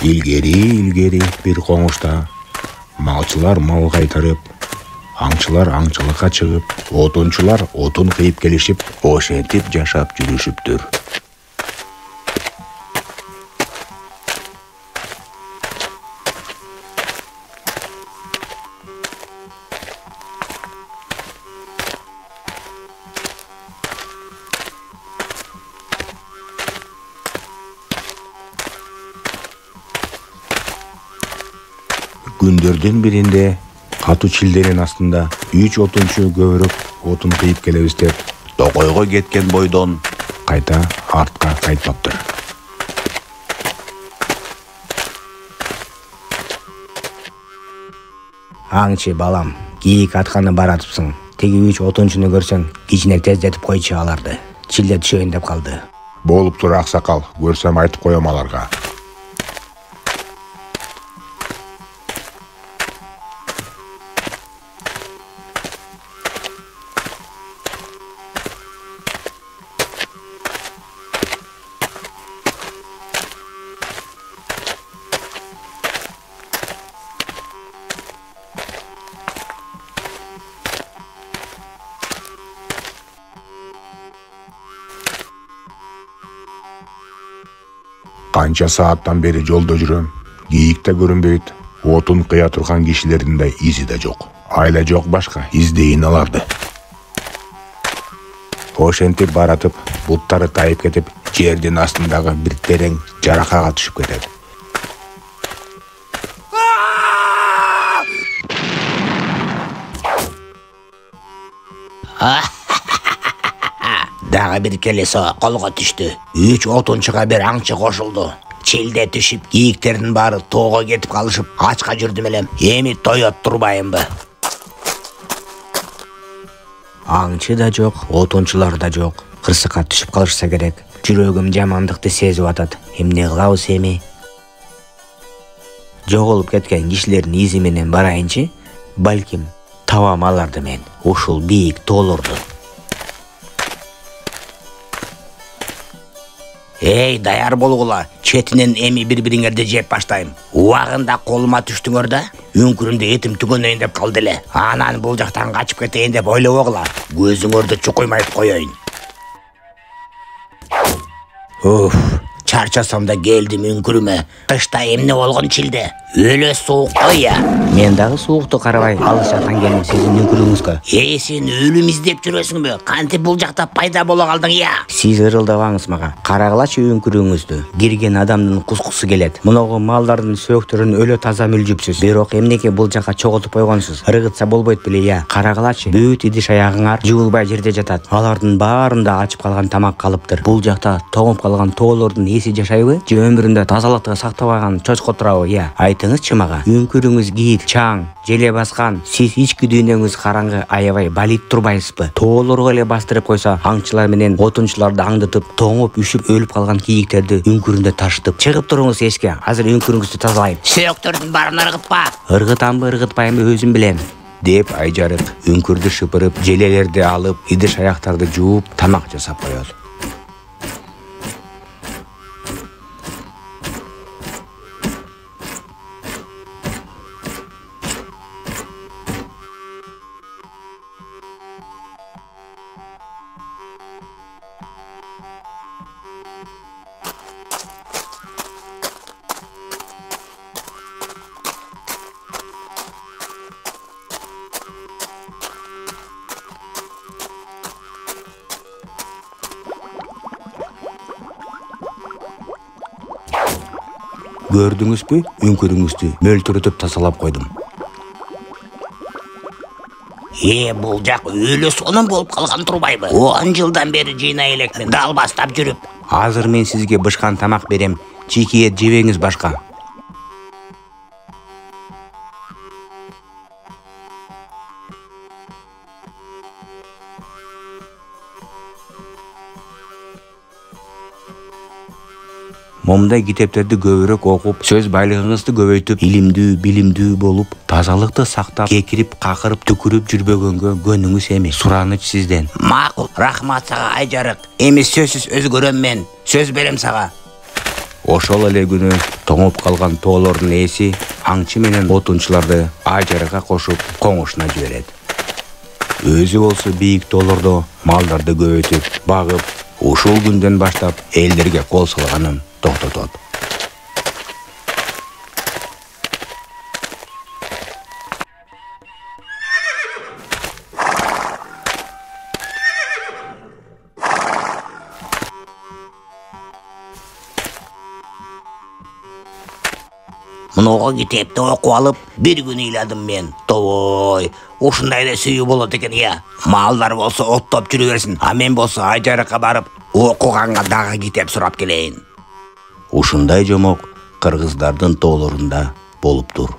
Ilgeri bir коңушта малчылар мал кайтарып, аңчылар аңчылыкка чыгып, отунчулар отун кыйып келишип, ошентип жашап жүрүшүптүр. Күндөрдүн биринде катуу чилденин астында 3 отунчу көбүрөөк отун кыйып келебиз деп токойго кеткен бойдон кайта артка кайтпаптыр. Аңчы балам, кийик атканы баратыпсың. Теги 3 отунчуну көрсөң, кичине тездетип койчу аларды. Чилде түшөйүн деп калды. Болуптур аксакал, көрсөм айтып коем аларга. Канча сааттан бери жолдо жүрөм. Кийик да көрүнбөйт. Отун кыя турган кишилердин да изи да жок. Айла жок башка, издейин аларды. Ошентип баратып, буттары тайып кетип, жердин астындагы бир терең жаракага түшүп кетет. Дагы бир келеси колго түштү. 3 отунчуга бир аңчы кошулду. Чилде түшүп, кийиктердин баары тоого кетип калышып, ачка жүрдүм элем. Эми тоёт турбайымбы? Аңчы да жок, отунчулар да жок. Кырсыкка түшүп калышса керек. Жүрөгүм жамандыкты сезип атат. Эмне кылабыз эми? Жоголуп кеткен кишилердин изи менен барайынчы. Балким табам аларды мен. Ушул бийик тоолорду. Эй, даяр болгула, четинен эми бири-бириңерди жеп баштайм. Убагында колума түштүңөр да, үңкүрүмдө этим түгөнөйүн деп калды эле. Анан бул жактан качып кетейин деп ойлобогула. Көзүңөрдү чукуймайып коеюн. Чарчасам да келдим үңкүрүмө. Кышта эмне болгон чилде? Өлө суук койя. Мен дагы суукту карабай алыс жактан келдим сиздин үңкүрүңүзгө. Сен өлүм издеп жүрөсүңбү? Кантип бул жакта пайда боло калдың я? Сиз ырылдабаңыз мага. Карагылачы үңкүрүңүздү. Кирген адамдын кускусу келет. Муногу малдардын сөөктөрүн өлө таза мүлжүпсүз. Бирок эмнеге бул жака чогултуп койгонсуз? Ыргытса болбойт беле я? Карагылачы. Бүт идиш аягыңар жуулбай жерде жатат. Алардын баарында ачып калган тамак калыптыр. Бул жакта тоңуп калган тоолордун эси жашайбы? Же өмүрүндө тазалыкты сактабаган чочко турабы я? Айтыңызчы мага. Үңкүрүңүз кийит, чаң, желе баскан. Сиз ички дүйнөңүз караңгы аябай балит турбайсызбы? Тоолорго эле бастырып койсо, аңчылар менен отунчуларды аңдытып, тоңуп, үшүп өлүп калган кийиктерди үңкүрүндө ташытып, чыгып туруңуз эшикке. Азыр үңкүрүңүздү тазалайм. Сөөктөрдүн баарын ыргытпа. Ыргытамбы, ыргытпаймбы өзүм билем. Деп айжарык үңкүрдү шыпырып, желелерди алып, идиш аяктарды жууп, тамак жасап коет. Көрдүңүзбү? Үңкүрүңүздү мөлтүрөтүп тазалап койдум. Бул жак өлө сонун болуп калган турбайбы? 10 жылдан бери жыйнай элекмин, дал бастап жүрүп. Азыр мен сизге бышкан тамак берем. Чийки эт жебеңиз башка. Момдай китептерди көбүрөөк окуп, сөз байлыгыңызды көбөйтүп, илимдүү, билимдүү болуп, тазалыкты сактап, кекирип, какырып, түкүрүп жүрбөгөнгө көнүңүз эми. Сураныч сизден. Макул, рахмат сага айжарык. Эми сөзсүз өзгөрөм мен. Сөз берем сага. Ошол эле күнү тоңуп калган тоолордун ээси аңчы менен отунчуларды ажарга кошуп коңушуна жиберет. Өзү болсо бийик тоолордо малдарды көбөйтүп, багып, ушул күндөн баштап элдерге кол салганын токтотот. Мынога китепти окуп алып, бир күн ыйладым мен. Тобой, ушундай эле сүйүү болот экен я. Малдар болсо оттоп жүрө берсин, а мен болсо ажарыкка барып, окуганга дагы китеп сурап келейин. Ушундай жомок кыргыздардын тоолорунда болуптур.